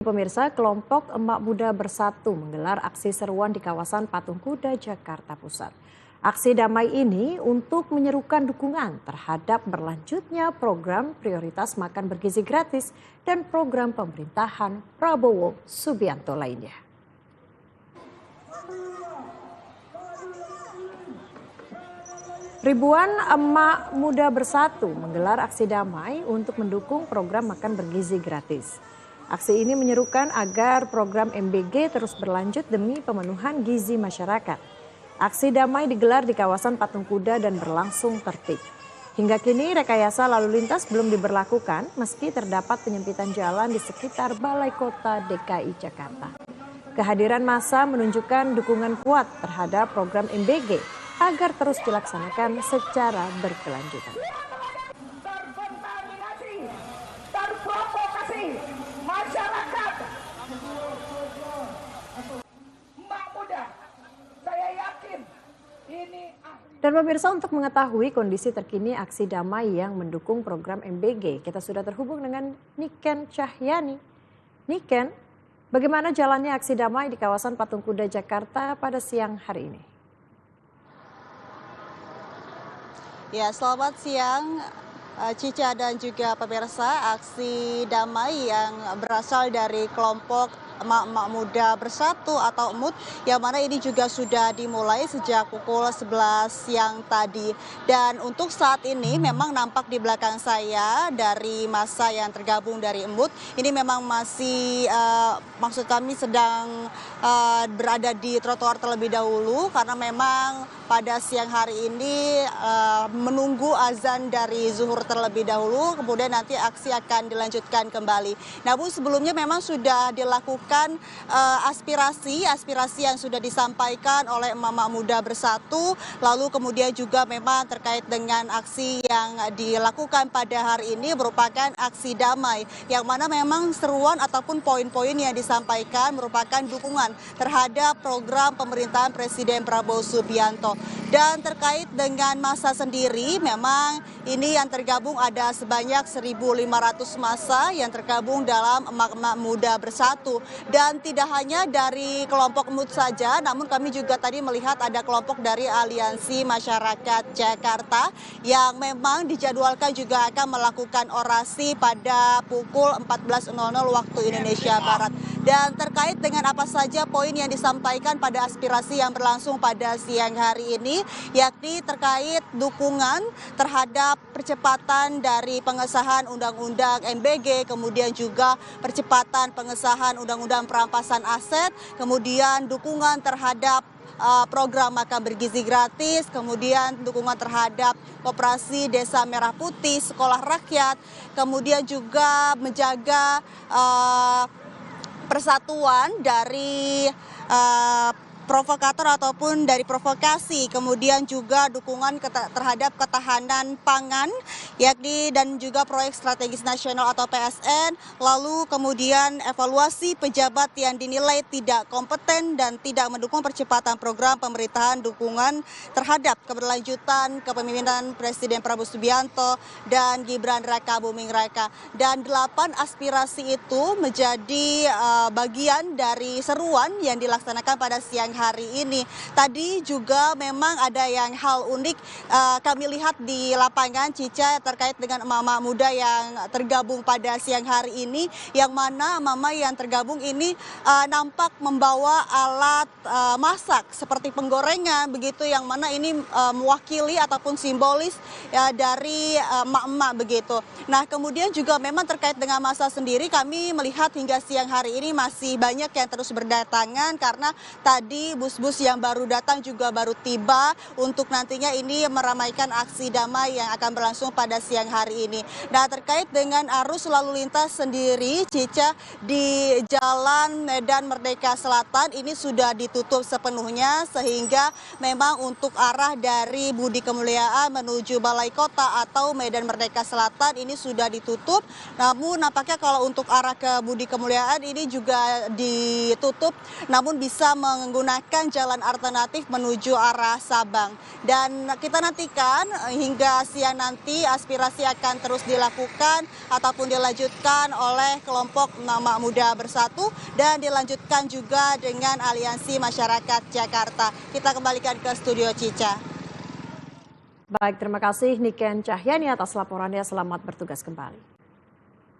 Pemirsa, kelompok Emak Muda Bersatu menggelar aksi seruan di kawasan Patung Kuda, Jakarta Pusat. Aksi damai ini untuk menyerukan dukungan terhadap berlanjutnya program prioritas makan bergizi gratis dan program pemerintahan Prabowo Subianto lainnya. Ribuan Emak Muda Bersatu menggelar aksi damai untuk mendukung program makan bergizi gratis. Aksi ini menyerukan agar program MBG terus berlanjut demi pemenuhan gizi masyarakat. Aksi damai digelar di kawasan Patung Kuda dan berlangsung tertib. Hingga kini rekayasa lalu lintas belum diberlakukan meski terdapat penyempitan jalan di sekitar Balai Kota DKI Jakarta. Kehadiran massa menunjukkan dukungan kuat terhadap program MBG agar terus dilaksanakan secara berkelanjutan. Masyarakat Emak Muda, saya yakin ini. Dan pemirsa, untuk mengetahui kondisi terkini aksi damai yang mendukung program MBG, kita sudah terhubung dengan Niken Cahyani. Niken, bagaimana jalannya aksi damai di kawasan Patung Kuda Jakarta pada siang hari ini? Ya, selamat siang Cica dan juga pemirsa. Aksi damai yang berasal dari kelompok Emak-Emak Muda Bersatu atau EMUD yang mana ini juga sudah dimulai sejak pukul 11 siang tadi. Dan untuk saat ini memang nampak di belakang saya dari massa yang tergabung dari EMUD ini memang masih maksud kami sedang berada di trotoar terlebih dahulu karena memang pada siang hari ini menunggu azan dari zuhur terlebih dahulu, kemudian nanti aksi akan dilanjutkan kembali. Namun sebelumnya memang sudah dilakukan aspirasi yang sudah disampaikan oleh Emak-Emak Muda Bersatu, lalu kemudian juga memang terkait dengan aksi yang dilakukan pada hari ini merupakan aksi damai, yang mana memang seruan ataupun poin-poin yang disampaikan merupakan dukungan terhadap program pemerintahan Presiden Prabowo Subianto. Dan terkait dengan massa sendiri, memang ini yang tergabung ada sebanyak 1.500 massa yang tergabung dalam Emak-Emak Muda Bersatu. Dan tidak hanya dari kelompok EMUD saja, namun kami juga tadi melihat ada kelompok dari Aliansi Masyarakat Jakarta yang memang dijadwalkan juga akan melakukan orasi pada pukul 14.00 waktu Indonesia Barat. Dan terkait dengan apa saja poin yang disampaikan pada aspirasi yang berlangsung pada siang hari ini, yakni terkait dukungan terhadap percepatan dari pengesahan Undang-Undang MBG, kemudian juga percepatan pengesahan Undang-Undang Perampasan Aset, kemudian dukungan terhadap program makan bergizi gratis, kemudian dukungan terhadap Koperasi Desa Merah Putih, Sekolah Rakyat, kemudian juga menjaga persatuan dari provokator ataupun dari provokasi, kemudian juga dukungan terhadap ketahanan pangan, yakni dan juga proyek strategis nasional atau PSN, lalu kemudian evaluasi pejabat yang dinilai tidak kompeten dan tidak mendukung percepatan program pemerintahan dukungan terhadap keberlanjutan kepemimpinan Presiden Prabowo Subianto dan Gibran Raka Buming Raka. Dan 8 aspirasi itu menjadi bagian dari seruan yang dilaksanakan pada siang hari ini. Tadi juga memang ada yang hal unik kami lihat di lapangan, Cica, terkait dengan emak-emak muda yang tergabung pada siang hari ini, yang mana emak-emak yang tergabung ini nampak membawa alat masak seperti penggorengan begitu, yang mana ini mewakili ataupun simbolis ya, dari emak-emak begitu. Nah, kemudian juga memang terkait dengan massa sendiri, kami melihat hingga siang hari ini masih banyak yang terus berdatangan karena tadi bus-bus yang baru datang juga baru tiba untuk nantinya ini meramaikan aksi damai yang akan berlangsung pada siang hari ini. Nah, terkait dengan arus lalu lintas sendiri, Cica, di Jalan Medan Merdeka Selatan ini sudah ditutup sepenuhnya, sehingga memang untuk arah dari Budi Kemuliaan menuju Balai Kota atau Medan Merdeka Selatan ini sudah ditutup. Namun nampaknya kalau untuk arah ke Budi Kemuliaan ini juga ditutup, namun bisa menggunakan menggunakan jalan alternatif menuju arah Sabang. Dan kita nantikan hingga siang nanti aspirasi akan terus dilakukan ataupun dilanjutkan oleh kelompok Emak-emak Muda Bersatu dan dilanjutkan juga dengan Aliansi Masyarakat Jakarta. Kita kembalikan ke studio Cica. Baik, terima kasih Niken Cahyani atas laporannya. Selamat bertugas kembali.